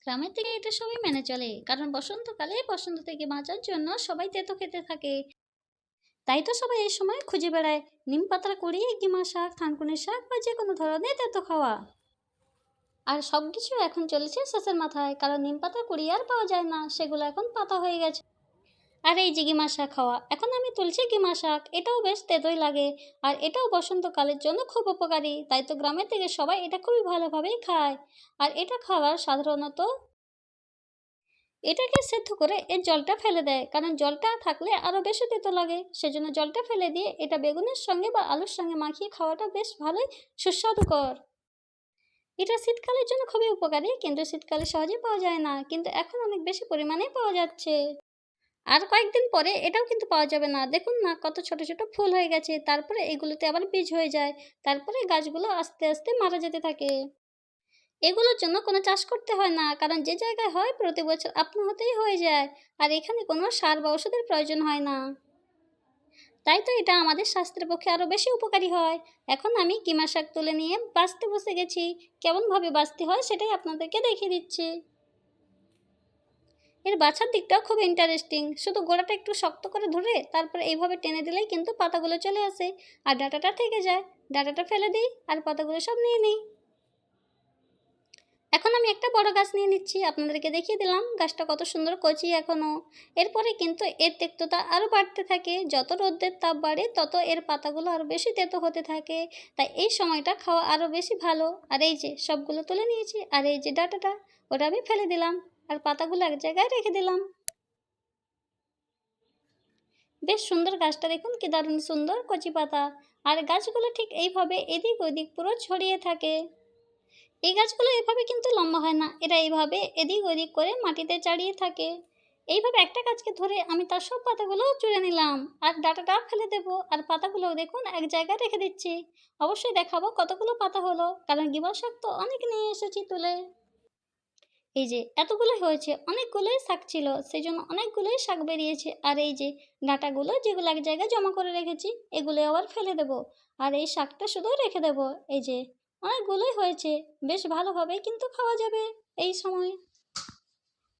গ্রামের থেকে এটা সবাই মেনে চলে, কারণ বসন্তকালে বসন্ত থেকে বাঁচার জন্য সবাই তেতো খেতে থাকে। তাই তো সবাই এই সময় খুঁজে বেড়ায় নিম পাতা কুড়িয়ে গিমা শাক, থানকুনি শাক বা যে কোনো ধরনের তেতো খাওয়া। আর সব কিছু এখন চলেছে শেষের মাথায়, কারণ নিম পাতা কুড়িয়ে আর পাওয়া যায় না, সেগুলো এখন পাতা হয়ে গেছে। আর এই যে গিমা শাক খাওয়া, এখন আমি তুলছি গিমা শাক, এটাও বেশ তেতোই লাগে। আর এটাও বসন্তকালের জন্য খুব উপকারী, তাই তো গ্রামের থেকে সবাই এটা খুবই ভালোভাবেই খায়। আর এটা খাওয়ার সাধারণত এটাকে সেদ্ধ করে এর জলটা ফেলে দেয়, কারণ জলটা থাকলে আরও বেশি তেতো লাগে, সেজন্য জলটা ফেলে দিয়ে এটা বেগুনের সঙ্গে বা আলুর সঙ্গে মাখিয়ে খাওয়াটা বেশ ভালোই সুস্বাদুকর। এটা শীতকালের জন্য খুবই উপকারী, কিন্তু শীতকালে সহজে পাওয়া যায় না, কিন্তু এখন অনেক বেশি পরিমাণে পাওয়া যাচ্ছে। আর কয়েকদিন পরে এটাও কিন্তু পাওয়া যাবে না, দেখুন না কত ছোট ছোট ফুল হয়ে গেছে, তারপরে এগুলোতে আবার বীজ হয়ে যায়, তারপরে গাছগুলো আস্তে আস্তে মারা যেতে থাকে। এগুলোর জন্য কোনো চাষ করতে হয় না, কারণ যে জায়গায় হয় প্রতি বছর আপনা হতেই হয়ে যায়। আর এখানে কোনো সার বা ওষুধের প্রয়োজন হয় না, তাই তো এটা আমাদের স্বাস্থ্যের পক্ষে আরও বেশি উপকারী হয়। এখন আমি কিমা শাক তুলে নিয়ে বাছতে বসে গেছি, কেমনভাবে বাছতে হয় সেটাই আপনাদেরকে দেখিয়ে দিচ্ছি। এর বাছার দিকটাও খুব ইন্টারেস্টিং, শুধু গোড়াটা একটু শক্ত করে ধরে তারপর এইভাবে টেনে দিলেই কিন্তু পাতাগুলো চলে আসে, আর ডাঁটাটা থেকে যায়। ডাঁটাটা ফেলে দিই আর পাতাগুলো সব নিয়ে নিই। এখন আমি একটা বড় গাছ নিয়ে নিচ্ছি, আপনাদেরকে দেখিয়ে দিলাম গাছটা কত সুন্দর কচি এখনও। এরপরে কিন্তু এর তেক্ততা আরও বাড়তে থাকে, যত রোদের তাপ বাড়ে তত এর পাতাগুলো আরও বেশি তেতো হতে থাকে, তাই এই সময়টা খাওয়া আরও বেশি ভালো। আর এই যে সবগুলো তুলে নিয়েছি, আর এই যে ডাঁটাটা, ওটা আমি ফেলে দিলাম, আর পাতাগুলো এক জায়গায় রেখে দিলাম। বেশ সুন্দর গাছটা, দেখুন কি দারুণ সুন্দর কচি পাতা। আর গাছগুলো ঠিক এইভাবে এদিক ওদিক পুরো ছড়িয়ে থাকে। এই গাছগুলো এভাবে কিন্তু লম্বা হয় না, এরা এইভাবে এদিক ওদিক করে মাটিতে চাড়িয়ে থাকে। এইভাবে একটা গাছকে ধরে আমি তার সব পাতাগুলো চুড়ে নিলাম, আর ডাঁটাটা ফেলে দেবো, আর পাতাগুলো দেখুন এক জায়গায় রেখে দিচ্ছি। অবশ্যই দেখাবো কতগুলো পাতা হলো, কারণ গিমা শাক তো অনেক নিয়ে এসেছি তুলে। এই যে এতগুলোই হয়েছে, অনেকগুলোই শাক ছিল, সেই জন্য অনেকগুলোই শাক বেরিয়েছে। আর এই যে ডাঁটাগুলো যেগুলো এক জায়গায় জমা করে রেখেছি, এগুলো আবার ফেলে দেবো, আর এই শাকটা শুধু রেখে দেবো। এই যে অনেকগুলোই হয়েছে, বেশ ভালোভাবে কিন্তু খাওয়া যাবে এই সময়।